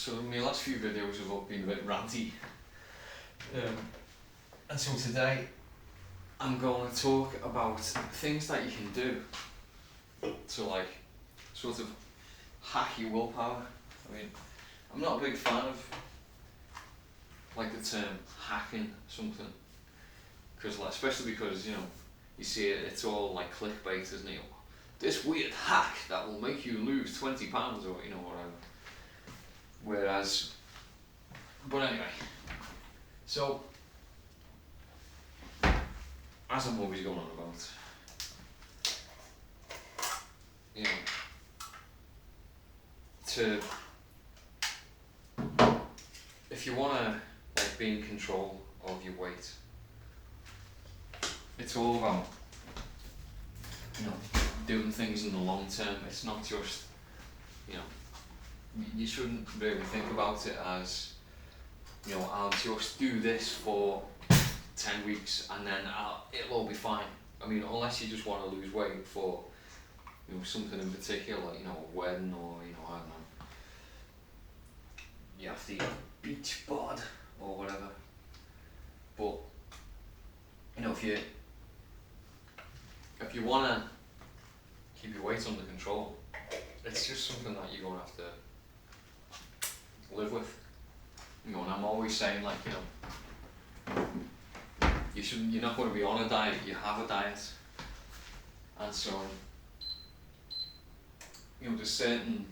So my last few videos have all been a bit ranty. And so today I'm going to talk about things that you can do to like sort of hack your willpower. I mean, I'm not a big fan of like the term hacking something, because like, especially because you see it's all like clickbait, isn't it? This weird hack that will make you lose 20 pounds or whatever. Whereas, but anyway, so as I'm always going on about, if you want to like be in control of your weight, it's all about doing things in the long term. It's not just you shouldn't really think about it as I'll just do this for 10 weeks and then it'll all be fine. I mean, unless you just want to lose weight for something in particular, like a wedding, or I don't know, you have to eat beach bod or whatever. But if you want to keep your weight under control, it's just something that you're going to have to live with. And I'm always saying, like, you're not going to be on a diet, you have a diet. And so, there's certain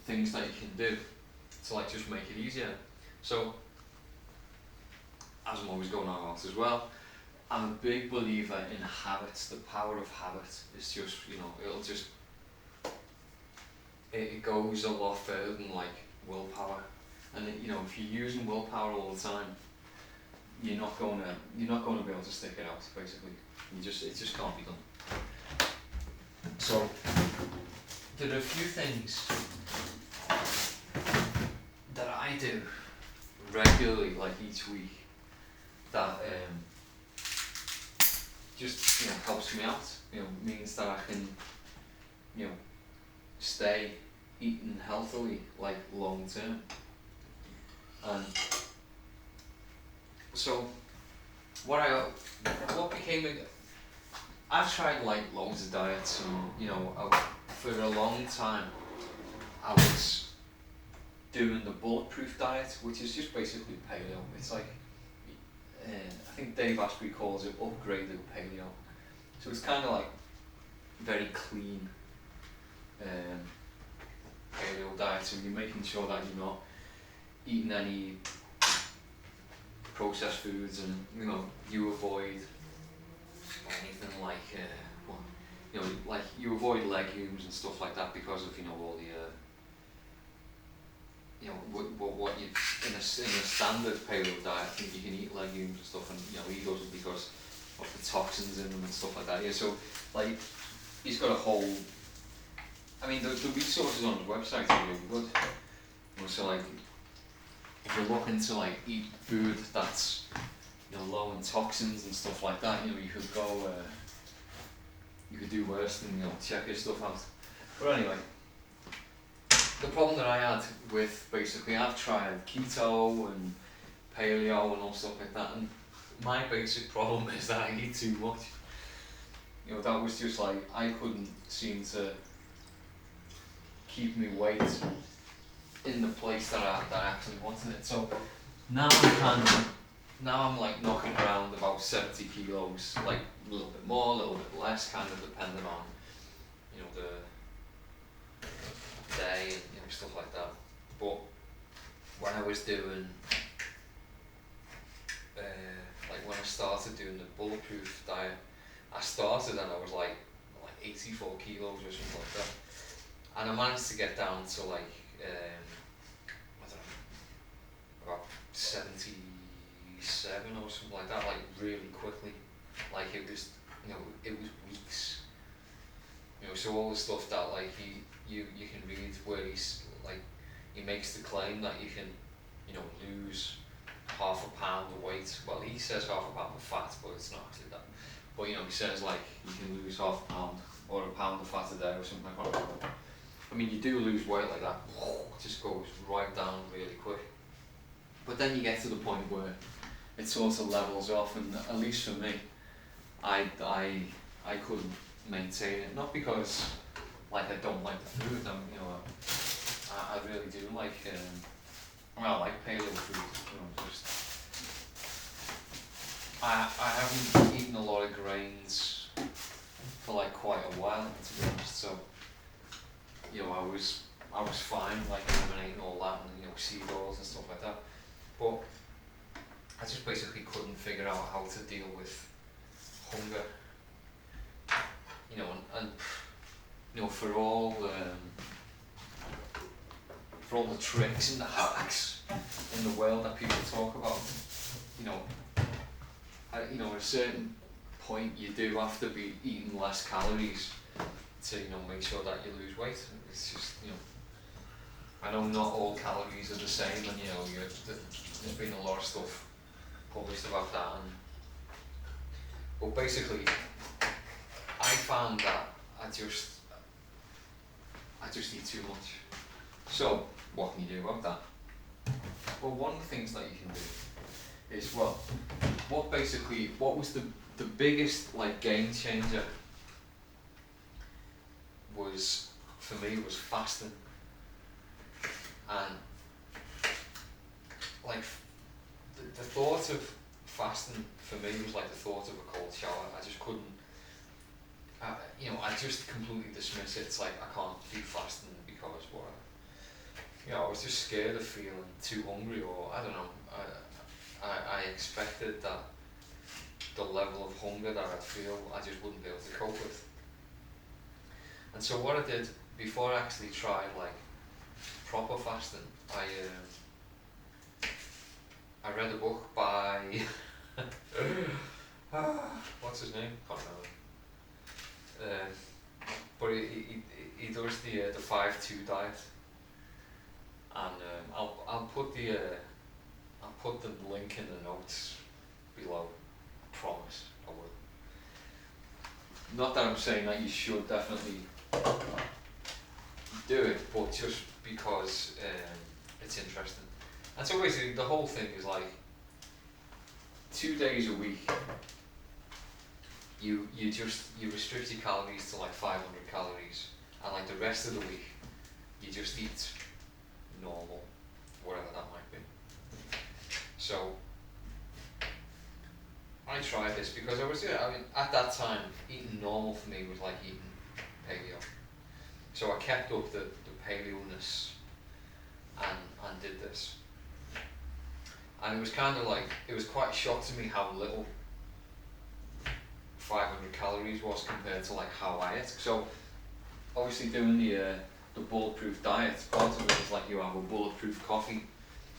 things that you can do to like just make it easier. So, as I'm always going on about as well, I'm a big believer in habits. The power of habit is just, it goes a lot further than like willpower. And if you're using willpower all the time, you're not going to be able to stick it out. Basically, it just can't be done. So there are a few things that I do regularly, like each week, that just helps me out. Means that I can stay eating healthily like long term. And so I've tried like loads of diets, and for a long time I was doing the bulletproof diet, which is just basically paleo. It's like I think Dave Asprey calls it upgraded paleo. So it's kind of like very clean paleo diet, so you're making sure that you're not eating any processed foods, and you avoid anything like like you avoid legumes and stuff like that, because of all the what you in a standard paleo diet. I think you can eat legumes and stuff, and he does it because of the toxins in them and stuff like that. So like he's got a whole. I mean, the resources on his website are really good. So like, if you're looking to like eat food that's low in toxins and stuff like that, you could go. You could do worse than check his stuff out. But anyway, the problem that I had with basically, I've tried keto and paleo and all stuff like that, and my basic problem is that I eat too much. That was just like, I couldn't seem to keep my weight in the place that I actually wanted it. So now I'm like knocking around about 70 kilos, like a little bit more, a little bit less, kind of depending on the day and stuff like that. But when I was doing when I started doing the bulletproof diet, I started and I was like 84 kilos or something like that, and I managed to get down to like I don't know, about 77 or something like that, like really quickly. Like it was weeks. So all the stuff that like you can read where he makes the claim that you can lose half a pound of weight. Well, he says half a pound of fat, but it's not actually that. But he says like you can lose half a pound or a pound of fat a day or something like that. I mean, you do lose weight like that, it just goes right down really quick. But then you get to the point where it sort of levels off, and at least for me, I couldn't maintain it. Not because like I don't like the food. I really do like. I like paleo food. Just I haven't eaten a lot of grains for like quite a while, to be honest. So I was fine like eliminating all that and seed oils and stuff like that. But I just basically couldn't figure out how to deal with hunger. And for all the tricks and the hacks in the world that people talk about, at a certain point you do have to be eating less calories to make sure that you lose weight. It's just I know not all calories are the same, and there's been a lot of stuff published about that. But basically, I found that I just eat too much. So what can you do about that? Well, one of the things that you can do is, what was the biggest like game changer was for me was fasting. And like the thought of fasting for me was like the thought of a cold shower. I just couldn't, I just completely dismiss it. It's like I can't do fasting because whatever. I was just scared of feeling too hungry, or I don't know. I expected that the level of hunger that I'd feel, I just wouldn't be able to cope with. And so what I did before I actually tried like proper fasting, I read a book by what's his name? Can't remember. But he does the 5-2 diet, and I'll put the link in the notes below. Promise I will. Not that I'm saying that you should definitely do it, but just because it's interesting. And so basically the whole thing is like 2 days a week you restrict your calories to like 500 calories, and like the rest of the week you just eat normal, whatever that might be. So I tried this because at that time eating normal for me was like eating paleo. So I kept up the paleo-ness and did this. And it was kind of like, it was quite a shock to me how little 500 calories was compared to like how I ate. So obviously doing the bulletproof diet, part of it is like you have a bulletproof coffee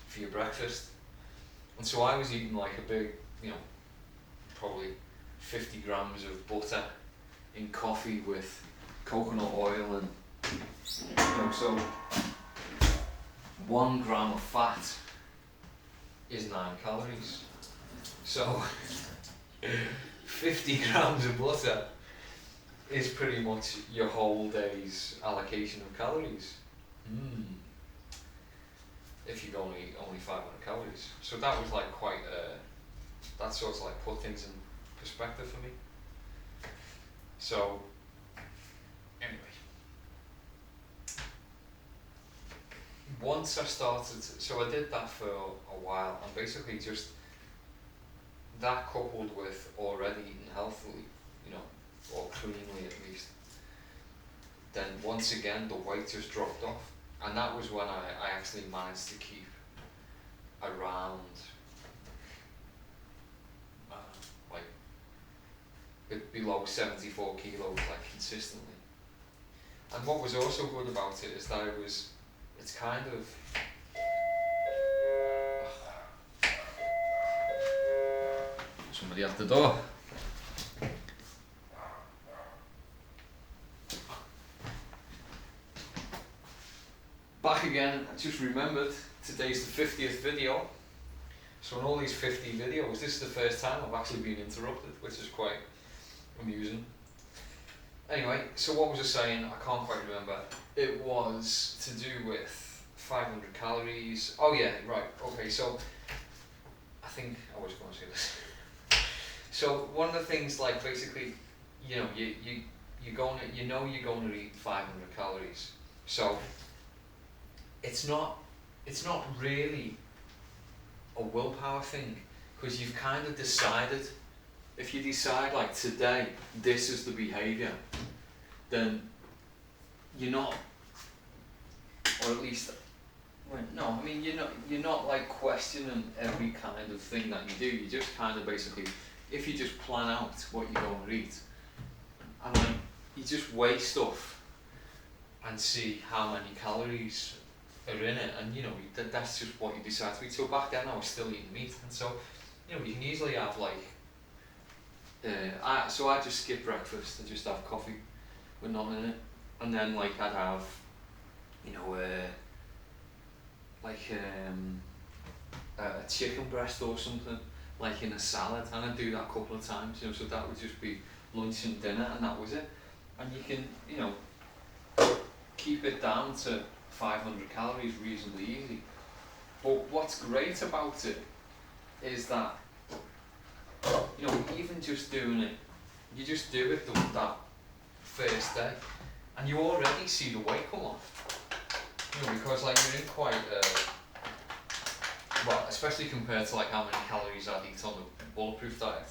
for your breakfast. And so I was eating like a big, probably 50 grams of butter in coffee with coconut oil, and so 1 gram of fat is 9 calories. So 50 grams of butter is pretty much your whole day's allocation of calories. If you only 500 calories. So that was like quite that sort of like put things in perspective for me. So anyway, once I started, so I did that for a while, and basically just that coupled with already eating healthily, or cleanly at least, then once again the weight just dropped off. And that was when I actually managed to keep around below 74 kilos like consistently. And what was also good about it is that it's kind of somebody at the door. Back again, I just remembered today's the 50th video. So in all these 50 videos, this is the first time I've actually been interrupted, which is quite amusing. Anyway, so what was I saying? I can't quite remember. It was to do with 500 calories. Oh yeah, right. Okay, so I think I was going to say this. So one of the things, like basically, you're going to, you're going to eat 500 calories. So it's not really a willpower thing, because you've kind of decided. If you decide like today this is the behaviour, then you're not, or at least, well, no, I mean you're not like questioning every kind of thing that you do. You just kind of basically, if you just plan out what you're going to eat, and like you just weigh stuff and see how many calories are in it, and that's just what you decide to eat. So back then I was still eating meat, and so you can easily have like. I just skip breakfast. I just have coffee with nothing in it, and then like I'd have, a chicken breast or something, like in a salad, and I'd do that a couple of times. So that would just be lunch and dinner, and that was it. And you can, keep it down to 500 calories reasonably easy. But what's great about it is that, even just doing it, you just do it that first day, and you already see the weight come off. Because like you're in quite well, especially compared to like how many calories I'd eat on the bulletproof diet.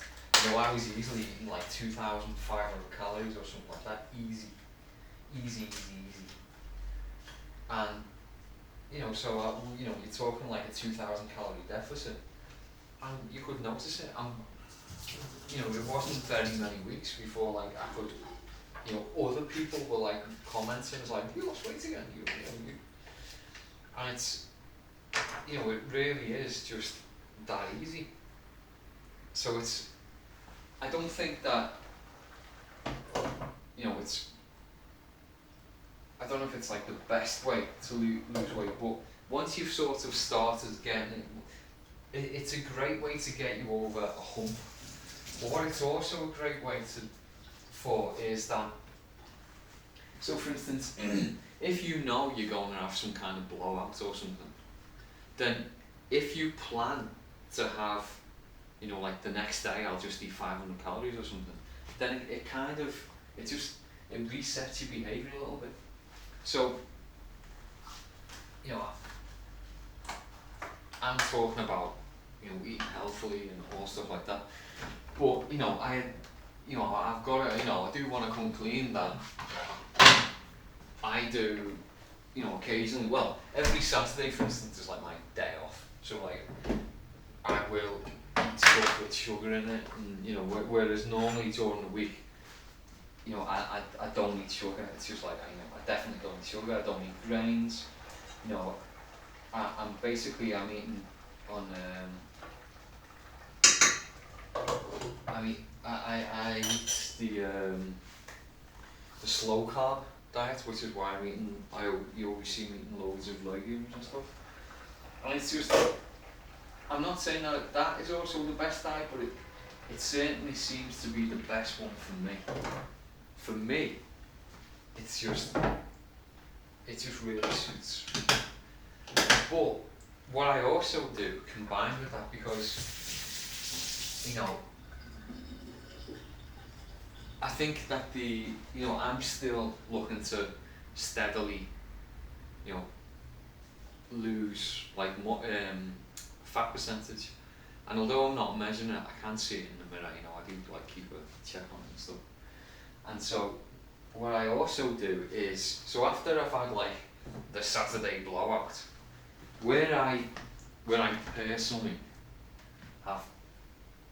I was easily eating like 2,500 calories or something like that, easy. And so you're talking like a 2,000 calorie deficit, and you could notice it. It wasn't very many weeks before like I could, other people were like commenting, it's like, you lost weight again, you. And it's, it really is just that easy. So I don't think that, I don't know if it's like the best way to lose weight, but once you've sort of started getting it's a great way to get you over a hump. But what it's also a great way for is that, so for instance, if you're going to have some kind of blowout or something, then if you plan to have, like the next day I'll just eat 500 calories or something, then it resets your behaviour a little bit. So, I'm talking about, eating healthily and all stuff like that. But, I've got to, I do want to come clean that I do, occasionally, well, every Saturday, for instance, is like my day off. So, like, I will eat stuff with sugar in it, and, whereas normally during the week, I don't eat sugar. It's just like, I definitely don't eat sugar. I don't eat grains. I'm eating on, I eat the slow carb diet, which is why you always see me eating loads of legumes and stuff. And it's just, I'm not saying that is also the best diet, but it certainly seems to be the best one for me. For me, it just really suits. But what I also do combined with that, because I think that I'm still looking to steadily, lose like fat percentage, and although I'm not measuring it, I can see it in the mirror. I do like keep a check on it and stuff. And so what I also do is, so after I've had like the Saturday blowout, where I personally have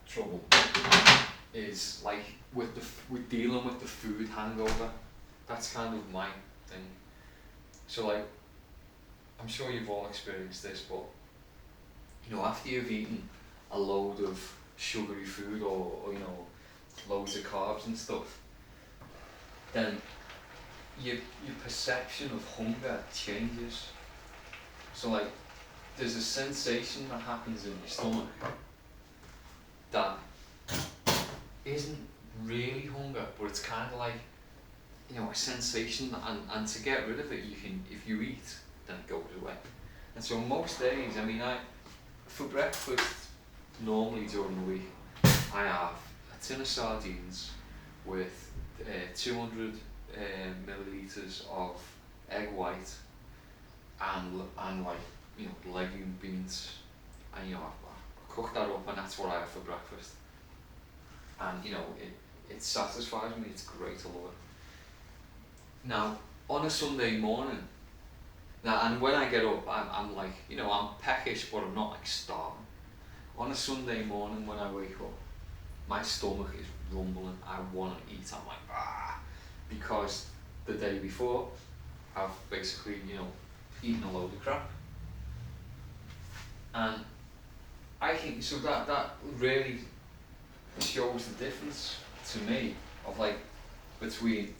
trouble is like with dealing with the food hangover. That's kind of my thing. So like, I'm sure you've all experienced this, but after you've eaten a load of sugary food or loads of carbs and stuff, then your perception of hunger changes. So like, there's a sensation that happens in your stomach that isn't really hunger, but it's kind of like a sensation, and to get rid of it, you can, if you eat, then it goes away. And so most days, I mean, for breakfast, normally during the week, I have a tin of sardines with 200 millilitres of egg white and like, legume beans, and I cook that up, and that's what I have for breakfast. And it satisfies me. It's great. I love it. Now on a Sunday morning, and when I get up, I'm like, I'm peckish, but I'm not like starving. On a Sunday morning when I wake up, my stomach is rumbling. I want to eat. I'm like, because the day before, I've basically, eaten a load of crap. And I think, so that really shows the difference to me of like, between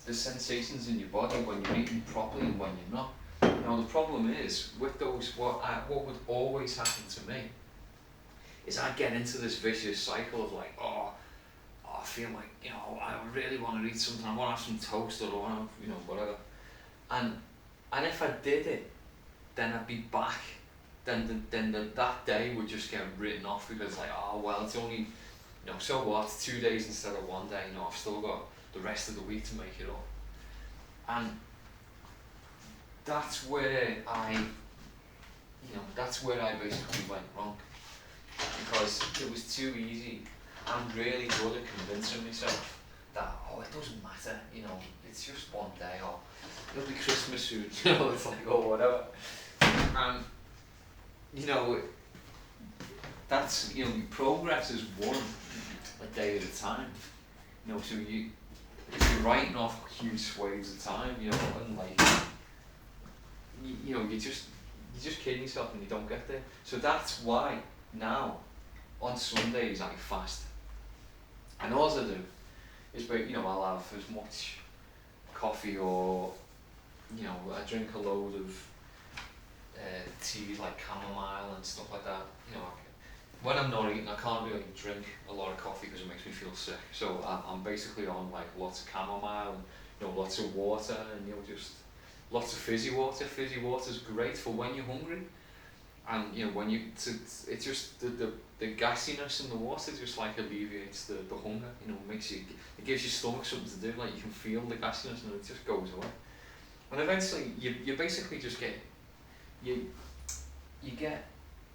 the sensations in your body when you're eating properly and when you're not. Now the problem is, with those, what would always happen to me is I get into this vicious cycle of like, I feel like, I really want to eat something, I want to have some toast, or I want to, whatever. And if I did it, then I'd be back. Then that day would just get written off, because like, well, it's only, so what, 2 days instead of 1 day, I've still got the rest of the week to make it up. And that's where I basically went wrong, because it was too easy. I'm really good at convincing myself that, it doesn't matter, it's just 1 day, or it'll be Christmas soon, it's like, whatever. And that's, progress is one a day at a time. So if you're writing off huge swathes of time, and like, you just kidding yourself and you don't get there. So that's why now on Sundays I fast. And all I do is, I'll have as much coffee, or I drink a load of tea like chamomile and stuff like that. When I'm not eating, I can't really drink a lot of coffee because it makes me feel sick. So I'm basically on like lots of chamomile and lots of water, and just lots of fizzy water. Fizzy water is great for when you're hungry, and when it's just the gassiness in the water just like alleviates the hunger. It gives your stomach something to do. Like, you can feel the gassiness and it just goes away. And eventually you basically just get you get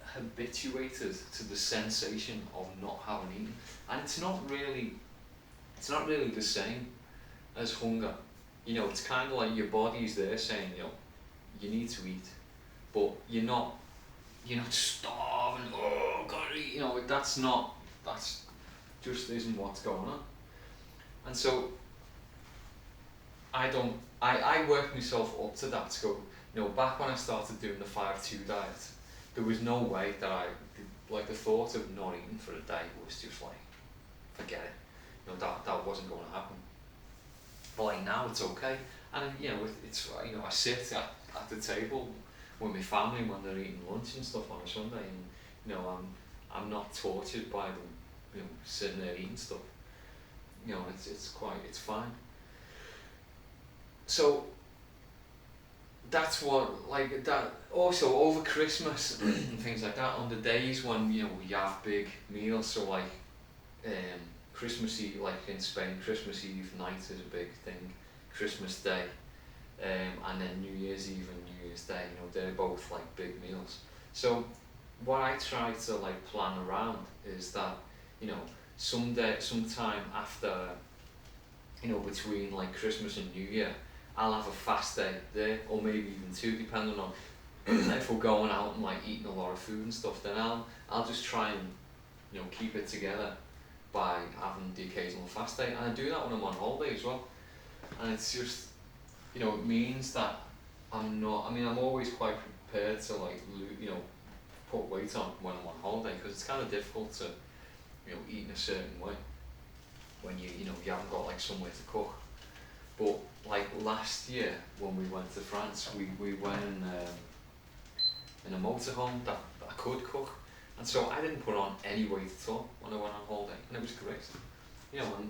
habituated to the sensation of not having eaten, and it's not really the same as hunger. It's kind of like your body's there saying, you need to eat, but you're not starving. Gotta eat. That's just isn't what's going on. And so I worked myself up to that. So back when I started doing the 5-2 diet, there was no way that the thought of not eating for a day was just like, forget it. That wasn't going to happen. But like now it's okay, and it's I sit at the table with my family when they're eating lunch and stuff on a Sunday, and I'm not tortured by them sitting there eating stuff. It's fine. So that's what, like, that also over Christmas and things like that, on the days when we have big meals, so like Christmas Eve, like in Spain, Christmas Eve night is a big thing, Christmas Day, and then New Year's Eve and New Year's Day, they're both like big meals. So what I try to like plan around is that sometime after, between like Christmas and New Year, I'll have a fast day there, or maybe even 2, depending on if we're going out and like eating a lot of food and stuff. Then I'll just try and keep it together by having the occasional fast day, and I do that when I'm on holiday as well. And it's just, it means that I'm always quite prepared to like put weight on when I'm on holiday, because it's kind of difficult to eat in a certain way when you haven't got like somewhere to cook. But like last year when we went to France, we went in a motorhome that I could cook, and so I didn't put on any weight at all when I went on holiday, and it was great. And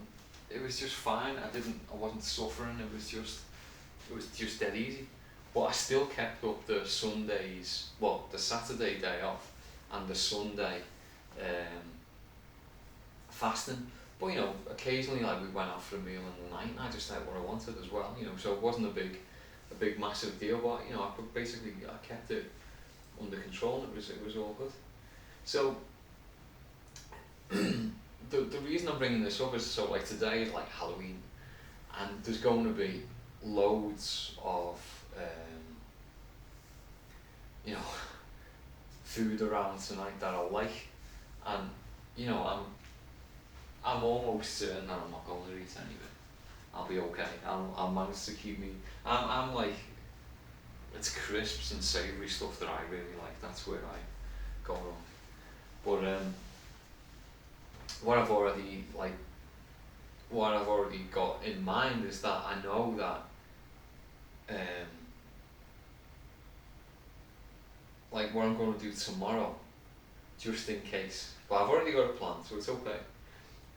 it was just fine. I wasn't suffering. It was just dead easy. But I still kept up the Sundays, well, the Saturday day off, and the Sunday fasting. But you know, occasionally like we went out for a meal in the night, and I just ate what I wanted as well. You know, so it wasn't a big massive deal. But you know, I kept it under control. And it was all good. So the reason I'm bringing this up is so like today is like Halloween, and there's going to be loads of you know, food around tonight that I like, and you know, I'm almost certain that I'm not going to eat any of it. I'll be okay. I'll manage to keep me. I'm like, it's crisps and savoury stuff that I really like. That's where I go wrong. But what I've already got in mind is that I know that like what I'm going to do tomorrow, just in case. But I've already got a plan, so it's okay.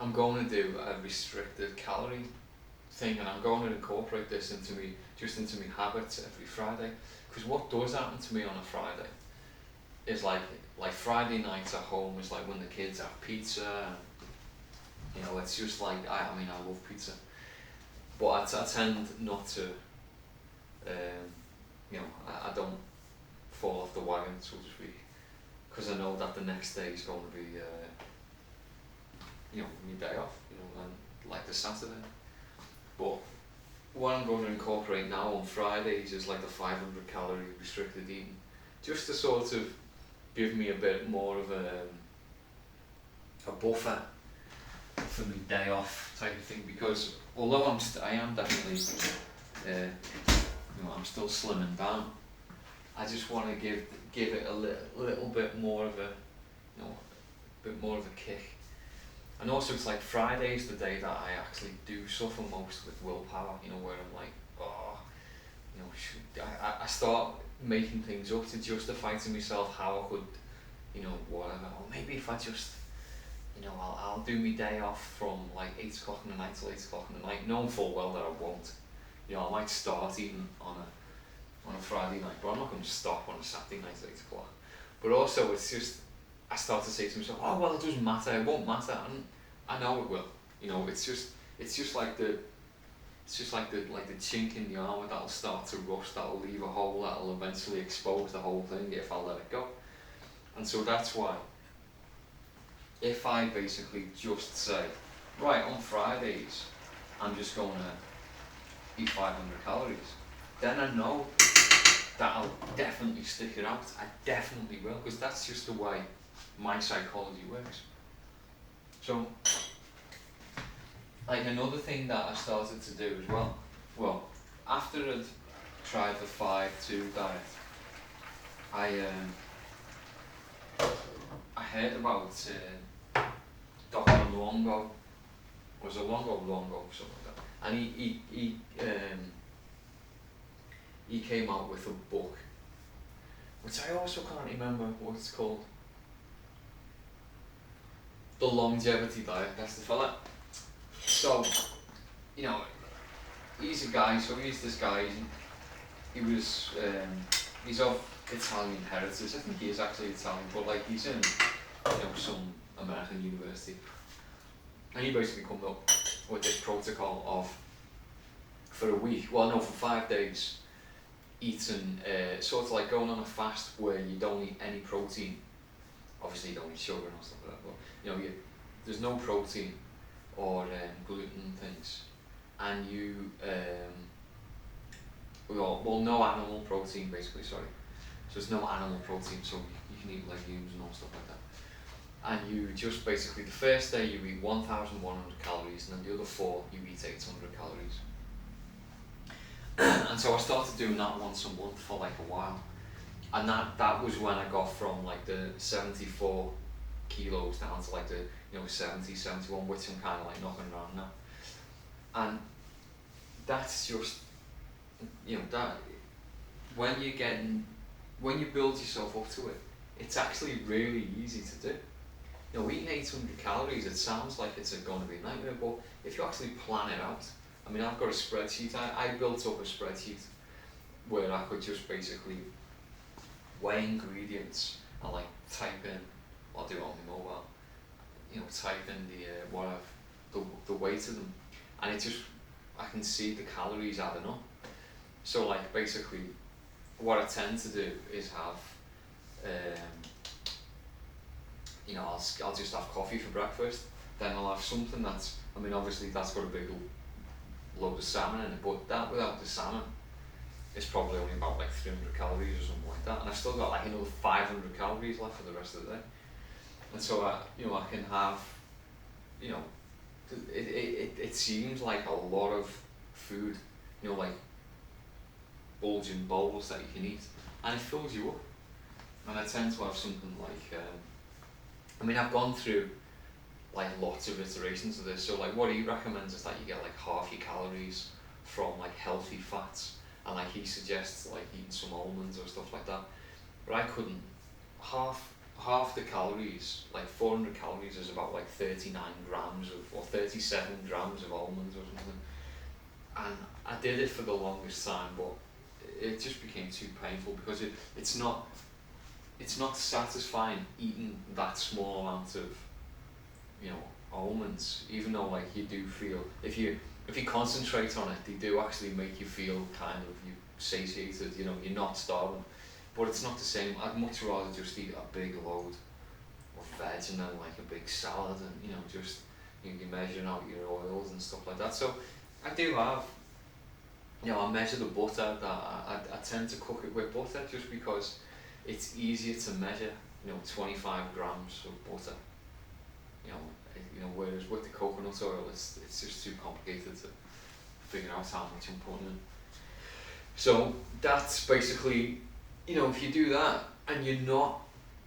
I'm going to do a restricted calorie thing, and I'm going to incorporate this into me habits every Friday. Because what does happen to me on a Friday is like Friday nights at home is like when the kids have pizza. And, you know, it's just like I mean I love pizza, but I tend not to. You know, I don't fall off the wagon, so to speak, because I know that the next day is going to be you know, my day off, you know, and like the Saturday. But what I'm going to incorporate now on Fridays is like the 500 calorie restricted eating, just to sort of give me a bit more of a buffer for my day off type of thing, because although I am definitely you know, I'm still slimming down, I just want to give it a little bit more of a, you know, a bit more of a kick. And also it's like Friday's the day that I actually do suffer most with willpower, you know, where I'm like, oh, you know, I start making things up to justify to myself how I could, you know, whatever, or maybe if I just, you know, I'll do my day off from like 8 o'clock in the night till 8 o'clock in the night, knowing full well that I won't. You know, I might start eating on a Friday night, but I'm not going to stop on a Saturday night at 8 o'clock. But also it's just, I start to say to myself, oh well, it doesn't matter, it won't matter, and I know it will. You know, it's just like the chink in the armour that'll start to rust, that'll leave a hole, that'll eventually expose the whole thing if I let it go. And so that's why, if I basically just say, right, on Fridays, I'm just going to eat 500 calories, then I know that I'll definitely stick it out. I definitely will, because that's just the way my psychology works. So, like another thing that I started to do as well, after I'd tried the 5-2 diet, I heard about Dr. Longo, was it Longo, something like that, and he came out with a book, which I also can't remember what it's called. The Longevity Diet, that's the fella. So, you know, he's this guy, he's of Italian heritage. I think he is actually Italian, but like he's in, you know, some American university. And he basically comes up with this protocol of, for 5 days, eating, sort of like going on a fast where you don't eat any protein. Obviously you don't eat sugar and stuff like that, but you know, there's no protein or gluten things, and you, no animal protein basically, sorry. So there's no animal protein, so you can eat legumes and all stuff like that. And you just basically, the first day you eat 1,100 calories, and then the other 4 you eat 800 calories. And so I started doing that once a month for like a while. And that was when I got from like the 74 kilos down to like the, you know, 70, 71, which I'm kind of like knocking around now. And that's just, you know, that when you build yourself up to it, it's actually really easy to do. You know, eating 800 calories, it sounds like it's going to be a nightmare, but if you actually plan it out, I mean, I've got a spreadsheet. I built up a spreadsheet where I could just basically weigh ingredients and like type in, I'll do it on my mobile, you know, type in the weight of them, and it just, I can see the calories adding up. So like basically, what I tend to do is have, you know, I'll just have coffee for breakfast. Then I'll have something that's, I mean, obviously that's got a big load of salmon in it, but that without the salmon, it's probably only about like 300 calories or something like that, and I've still got like another 500 calories left for the rest of the day. And so you know, I can have, you know, it seems like a lot of food, you know, like bulging bowls that you can eat, and it fills you up. And I tend to have something like, I mean, I've gone through like lots of iterations of this. So like what he recommends is that you get like half your calories from like healthy fats, and like he suggests like eating some almonds or stuff like that. But I couldn't. Half the calories, like 400 calories, is about like 39 grams of, or 37 grams of almonds or something. And I did it for the longest time, but it just became too painful because it's not satisfying eating that small amount of, you know, almonds, even though like you do feel, if you concentrate on it, they do actually make you feel kind of you satiated, you know, you're not starving, but it's not the same. I'd much rather just eat a big load of veg and then like a big salad, and you know, just you're measuring out your oils and stuff like that. So I do have, you know, I measure the butter that I tend to cook it with butter just because it's easier to measure, you know, 25 grams of butter. You know, whereas with the coconut oil, it's just too complicated to figure out how much I'm putting in. So that's basically, you know, if you do that and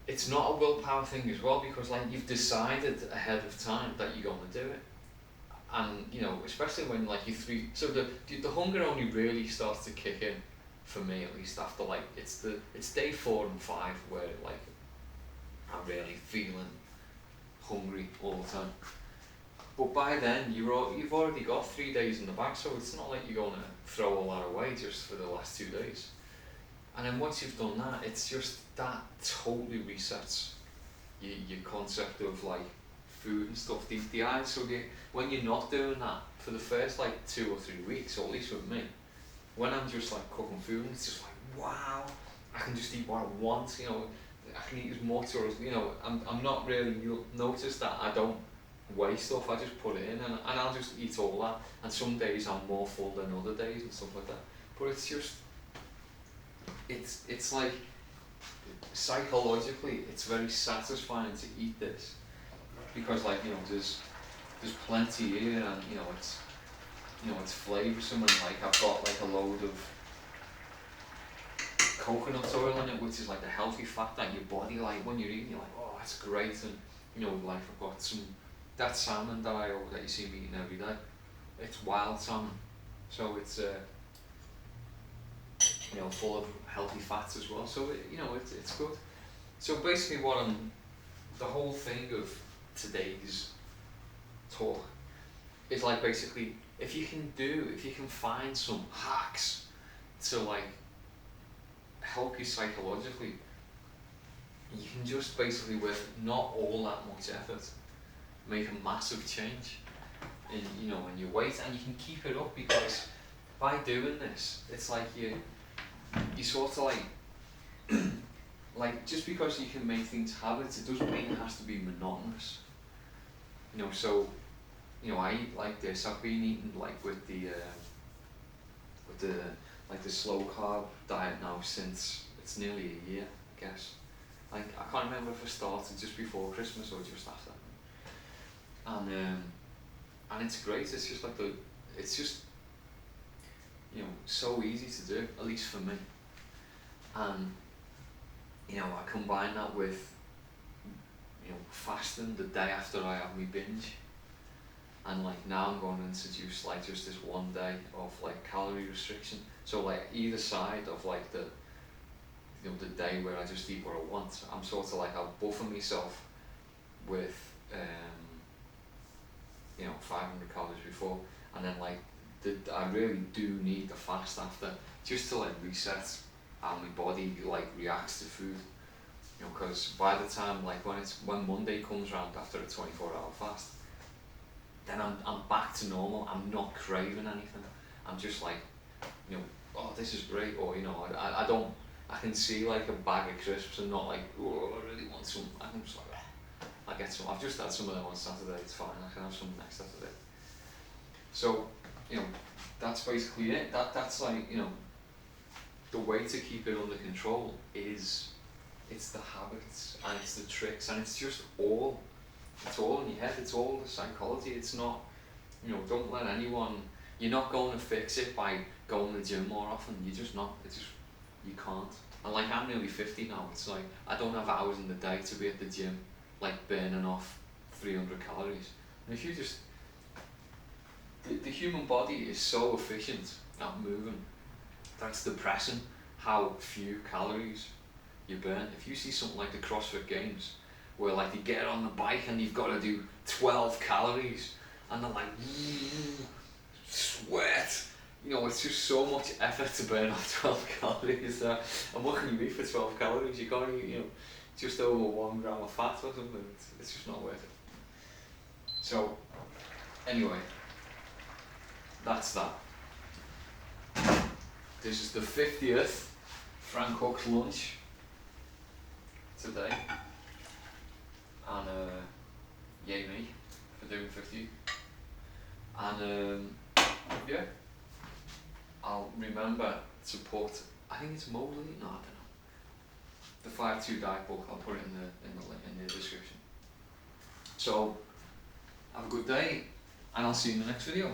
it's not a willpower thing as well, because like you've decided ahead of time that you're going to do it. And you know, especially when like so the hunger only really starts to kick in, for me at least, after like it's day 4 and 5 where like I'm really feeling hungry all the time. But by then you've already got 3 days in the bag, so it's not like you're going to throw all that away just for the last 2 days. And then once you've done that, it's just that totally resets your concept of like food and stuff. When you're not doing that for the first like 2 or 3 weeks, or at least with me, when I'm just like cooking food, it's just like, wow, I can just eat what I want, you know, I can eat as much, or as, you know, I'm not really, you'll notice that I don't waste stuff, I just put it in, and I'll just eat all that, and some days I'm more full than other days and stuff like that. But it's just, it's like, psychologically, it's very satisfying to eat this, because like, you know, there's plenty here, and you know, it's flavoursome, and like I've got like a load of coconut oil in it, which is like the healthy fat that your body, like when you're eating, you're like, oh, that's great. And you know, like I've got that salmon that you see me eating every day, it's wild salmon, so it's you know, full of healthy fats as well, so you know, it's good. So basically the whole thing of today's talk is like, basically, if you can find some hacks to like help you psychologically, you can just basically, with not all that much effort, make a massive change in, you know, in your weight, and you can keep it up, because by doing this, it's like you sort of like like, just because you can make things habits, it doesn't mean it has to be monotonous. You know, so you know, I eat like this. I've been eating like with the slow carb diet now since it's nearly a year, I guess. Like, I can't remember if I started just before Christmas or just after. And it's great. It's just like it's just, you know, so easy to do, at least for me. And you know, I combine that with, you know, fasting the day after I have my binge. And like now I'm going to introduce like just this one day of like calorie restriction. So like either side of like the, you know, the day where I just eat what I want, I'm sort of like, I'll buffer myself with 500 calories before, and then like I really do need the fast after, just to like reset how my body like reacts to food. Because by the time like when Monday comes around after a 24-hour fast, then I'm back to normal. I'm not craving anything. I'm just like, oh, this is great, or I don't. I can see like a bag of crisps and not like, oh, I really want some. I'm just like, I get some. I've just had some of them on Saturday. It's fine. I can have some next Saturday. So, that's basically it. That's like, the way to keep it under control is, it's the habits and it's the tricks, and it's all in your head. It's all the psychology. It's not, don't let anyone. You're not going to fix it by going to the gym more often. You're just not. You can't. And like, I'm nearly 50 now. It's like I don't have hours in the day to be at the gym, like burning off 300 calories. And if you just, the human body is so efficient at moving, that's depressing how few calories you burn. If you see something like the CrossFit Games, where like you get on the bike and you've got to do 12 calories, and they're like, sweat. It's just so much effort to burn off 12 calories. And what can you eat for 12 calories? You can't eat, just over 1 gram of fat or something. It's just not worth it. So, anyway, that's that. This is the 50th Fran Cook's lunch today. And yay me for doing 50. And yeah, I'll remember support. I think it's Mosley. No, I don't know. The 5-2 diet book. I'll put it in the description. So have a good day, and I'll see you in the next video.